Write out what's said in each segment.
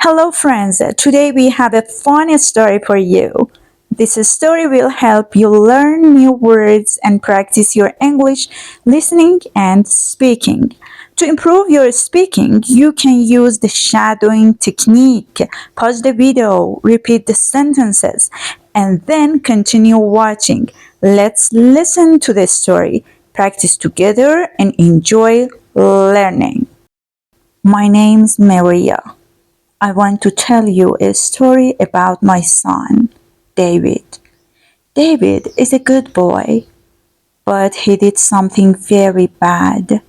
Hello, friends. Today we have a fun story for you. This story will help you learn new words and practice your English listening and speaking. To improve your speaking, you can use the shadowing technique. Pause the video, repeat the sentences, and then continue watching. Let's listen to the story, practice together, and enjoy learning. My name's Maria. I want to tell you a story about my son, David. David is a good boy, but he did something very bad.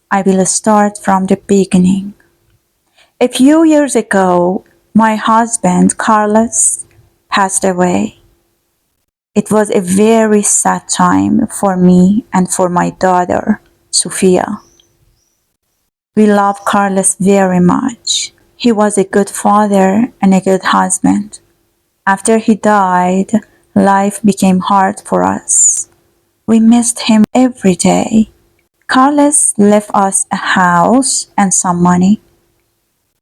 I will start from the beginning. A few years ago, my husband, Carlos, passed away. It was a very sad time for me and for my daughter, Sophia. We love Carlos very much. He was a good father and a good husband. After he died, life became hard for us. We missed him every day. Carlos left us a house and some money.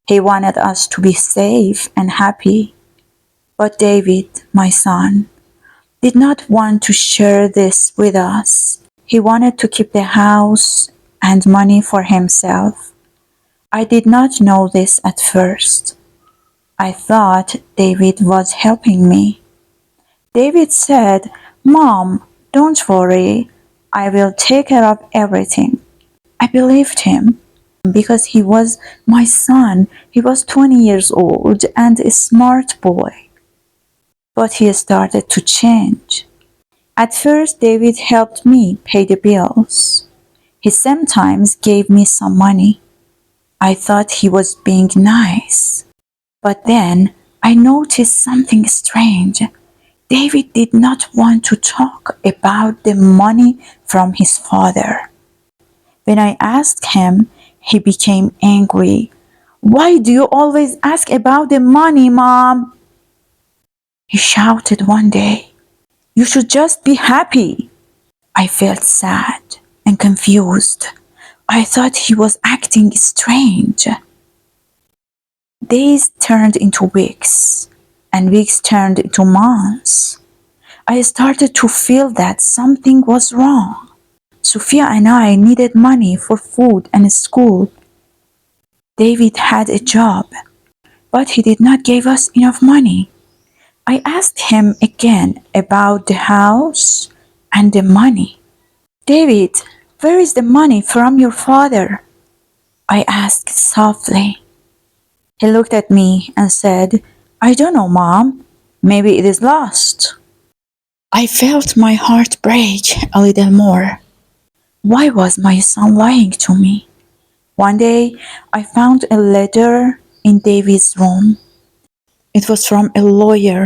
He wanted us to be safe and happy. But David, my son, did not want to share this with us. He wanted to keep the house and money for himself. I did not know this at first. I thought David was helping me. David said, "Mom, don't worry. I will take care of everything." I believed him because he was my son. He was 20 years old and a smart boy. But he started to change. At first, David helped me pay the bills. He sometimes gave me some money. I thought he was being nice. But then I noticed something strange. David did not want to talk about the money from his father. When I asked him, he became angry. "Why do you always ask about the money, Mom?" He shouted one day. "You should just be happy." I felt sad and confused. I thought he was acting strange. Days turned into weeks, and weeks turned into months. I started to feel that something was wrong. Sophia and I needed money for food and school. David had a job, but he did not give us enough money. I asked him again about the house and the money. "David, where is the money from your father?" I asked softly. He looked at me and said, "I don't know, Mom. Maybe it is lost." I felt my heart break a little more. Why was my son lying to me? One day, I found a letter in David's room. It was from a lawyer.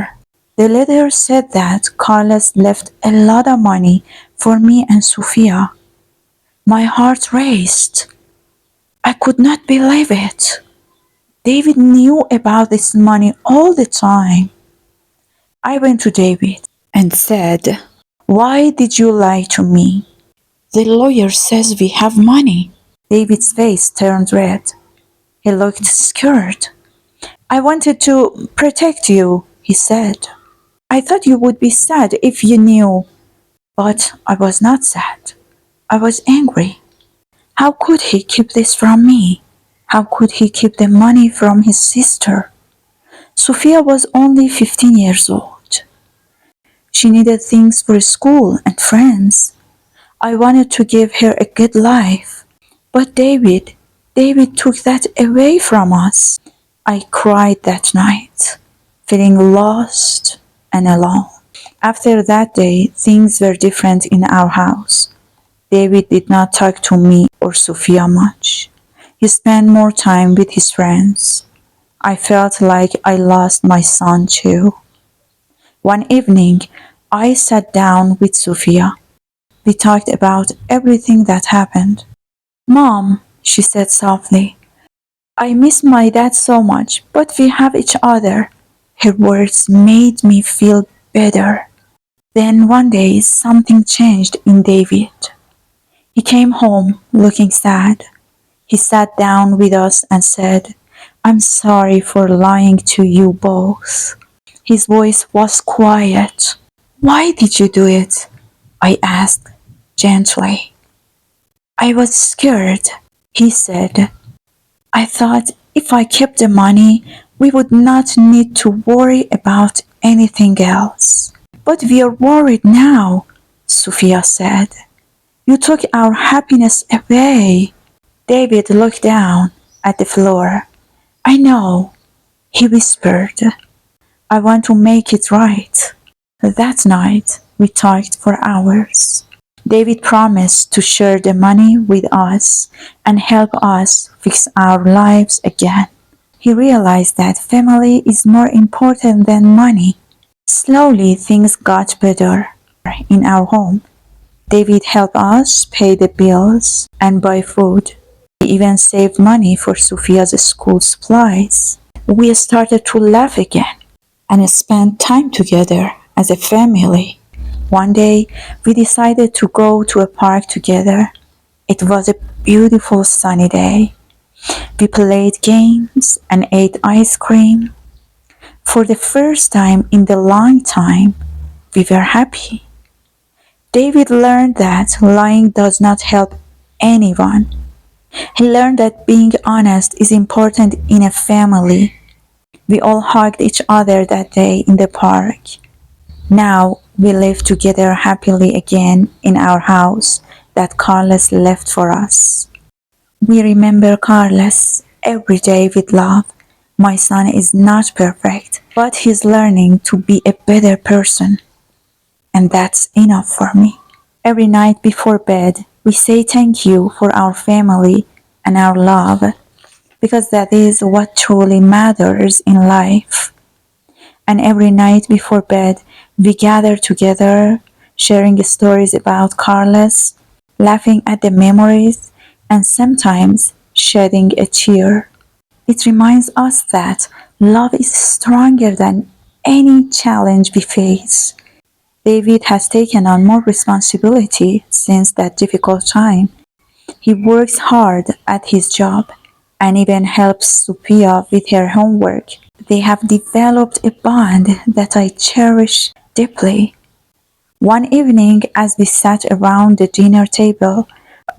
The letter said that Carlos left a lot of money for me and Sophia. My heart raced. I could not believe it. David knew about this money all the time. I went to David and said, "Why did you lie to me? The lawyer says we have money." David's face turned red. He looked scared. "I wanted to protect you," he said. "I thought you would be sad if you knew." But I was not sad. I was angry. How could he keep this from me? How could he keep the money from his sister? Sophia was only 15 years old. She needed things for school and friends. I wanted to give her a good life. But David took that away from us. I cried that night, feeling lost and alone. After that day, things were different in our house. David did not talk to me or Sophia much. He spent more time with his friends. I felt like I lost my son too. One evening, I sat down with Sophia. We talked about everything that happened. "Mom," she said softly, "I miss my dad so much, but we have each other." Her words made me feel better. Then one day something changed in David. He came home looking sad. He sat down with us and said, I'm sorry for lying to you both. His voice was quiet. Why did you do it? I asked gently. I was scared, he said. I thought if I kept the money, we would not need to worry about anything else. But we are worried now, Sophia said. You took our happiness away. David looked down at the floor. I know, he whispered. I want to make it right. That night, we talked for hours. David promised to share the money with us and help us fix our lives again. He realized that family is more important than money. Slowly, things got better in our home. David helped us pay the bills and buy food. He even saved money for Sophia's school supplies. We started to laugh again and spend time together as a family. One day, we decided to go to a park together. It was a beautiful sunny day. We played games and ate ice cream. For the first time in a long time, we were happy. David learned that lying does not help anyone. He learned that being honest is important in a family. We all hugged each other that day in the park. Now we live together happily again in our house that Carlos left for us. We remember Carlos every day with love. My son is not perfect, but he's learning to be a better person, and that's enough for me. Every night before bed, we say thank you for our family and our love, because that is what truly matters in life. And every night before bed, we gather together, sharing stories about Carlos, laughing at the memories, and sometimes shedding a tear. It reminds us that love is stronger than any challenge we face. David has taken on more responsibility since that difficult time. He works hard at his job and even helps Sophia with her homework. They have developed a bond that I cherish deeply. One evening, as we sat around the dinner table,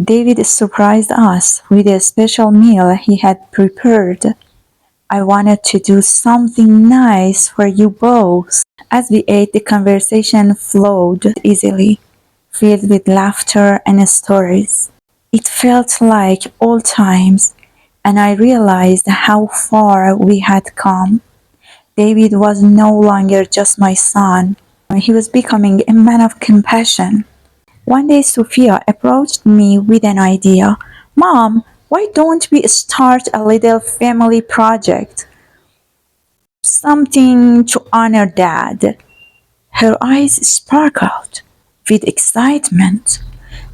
David surprised us with a special meal he had prepared. I wanted to do something nice for you both. As we ate, the conversation flowed easily, filled with laughter and stories. It felt like old times, and I realized how far we had come. David was no longer just my son. He was becoming a man of compassion. One day Sophia approached me with an idea. Mom, why don't we start a little family project? Something to honor Dad. Her eyes sparkled with excitement.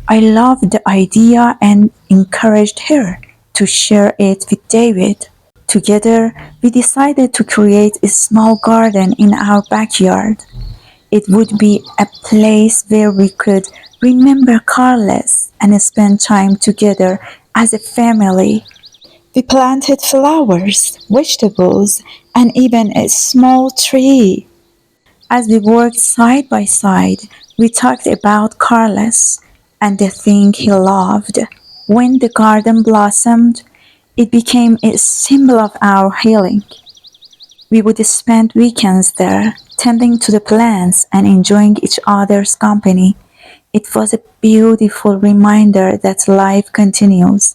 I loved the idea and encouraged her to share it with David. Together, we decided to create a small garden in our backyard. It would be a place where we could remember Carlos and spend time together as a family. We planted flowers, vegetables, and even a small tree. As we worked side by side, we talked about Carlos and the thing he loved. When the garden blossomed, it became a symbol of our healing. We would spend weekends there, tending to the plants and enjoying each other's company. It was a beautiful reminder that life continues,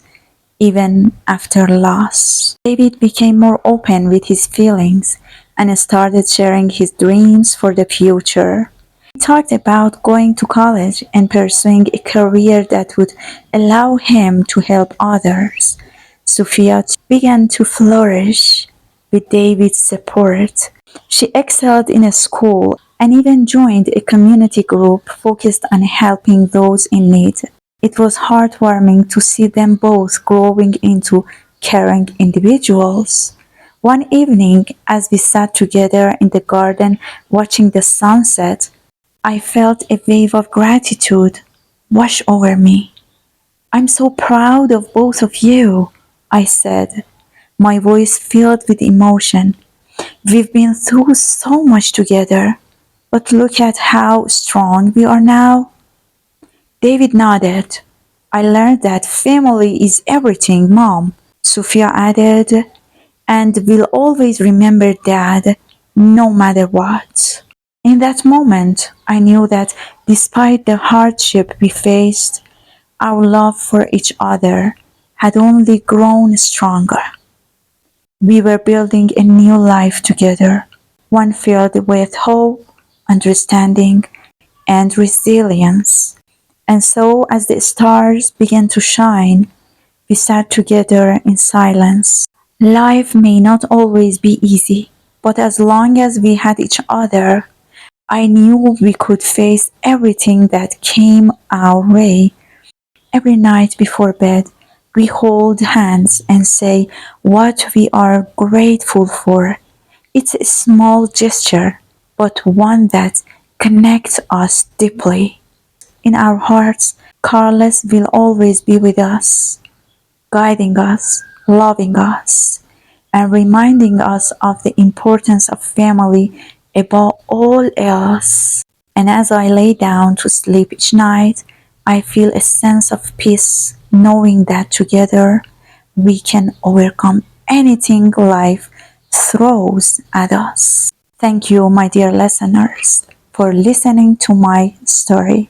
even after loss. David became more open with his feelings and started sharing his dreams for the future. He talked about going to college and pursuing a career that would allow him to help others. Sophia began to flourish with David's support. She excelled in a school and even joined a community group focused on helping those in need. It was heartwarming to see them both growing into caring individuals. One evening, as we sat together in the garden watching the sunset, I felt a wave of gratitude wash over me. I'm so proud of both of you, I said. my voice filled with emotion. We've been through so much together, but look at how strong we are now. David nodded. I learned that family is everything, Mom. Sophia added, and we'll always remember Dad, no matter what. In that moment, I knew that despite the hardship we faced, our love for each other had only grown stronger. We were building a new life together, one filled with hope, understanding, and resilience. And so, as the stars began to shine, we sat together in silence. Life may not always be easy, but as long as we had each other, I knew we could face everything that came our way. Every night before bed, we hold hands and say what we are grateful for. It's a small gesture, but one that connects us deeply. In our hearts, Carlos will always be with us, guiding us, loving us, and reminding us of the importance of family above all else. And as I lay down to sleep each night, I feel a sense of peace knowing that together we can overcome anything life throws at us. Thank you, my dear listeners, for listening to my story.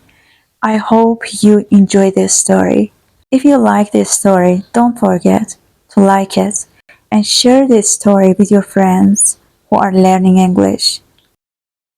I hope you enjoy this story. If you like this story, don't forget to like it and share this story with your friends who are learning English.